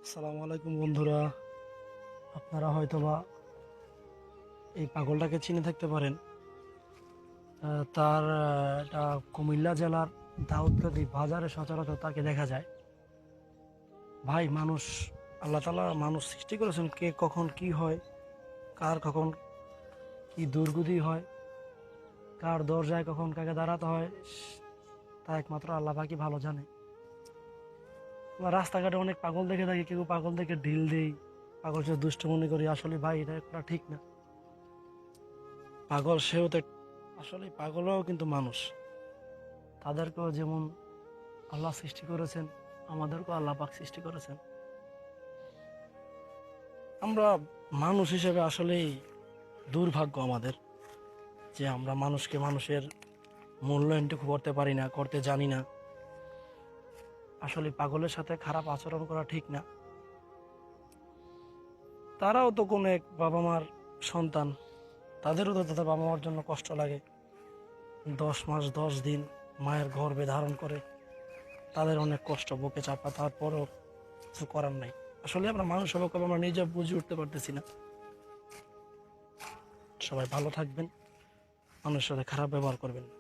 আসসালামু আলাইকুম বন্ধুরা, আপনারা হয়তোবা এই পাগলটাকে চিনে থাকতে পারেন। তার এটা কুমিল্লা জেলার দাউদকান্দি বাজারে সচরাচর তাকে দেখা যায়। ভাই, মানুষ, আল্লাহ তাআলা মানুষ সৃষ্টি করেছেন, কে কখন কি হয়, কার কখন কি দুর্গতি হয়, কার দরজায় কখন কাকে দাঁড়াতে হয়, তা একমাত্র আল্লাহ পাকই ভালো জানে। আমরা রাস্তাঘাটে অনেক পাগল দেখে থাকি, কেউ পাগল দেখে ঢিল দেই, পাগল সে দুষ্ট মনে করি। আসলে ভাই, এটা করা ঠিক না। পাগল সেও তো আসলে পাগলও কিন্তু মানুষ। তাদেরকেও যেমন আল্লাহ সৃষ্টি করেছেন, আমাদেরকেও আল্লাহ পাক সৃষ্টি করেছেন। আমরা মানুষ হিসেবে আসলেই দুর্ভাগ্য আমাদের, যে আমরা মানুষকে মানুষের মূল্যায়নটুকু করতে পারি না, করতে জানি না। আসলে পাগলের সাথে খারাপ আচরণ করা ঠিক না। তারাও তো কোনো এক বাবা মার সন্তান, তাদেরও তো তাদের বাবা মার জন্য কষ্ট লাগে। 10 মাস 10 দিন মায়ের গর্ভে ধারণ করে, তাদের অনেক কষ্ট বুকে চাপা, তারপরও কিছু করার নাই। আসলে আমরা মানুষ হবো কবে আমরা নিজে বুঝে উঠতে পারতেছি না। সবাই ভালো থাকবেন, মানুষের সাথে খারাপ ব্যবহার করবেন না।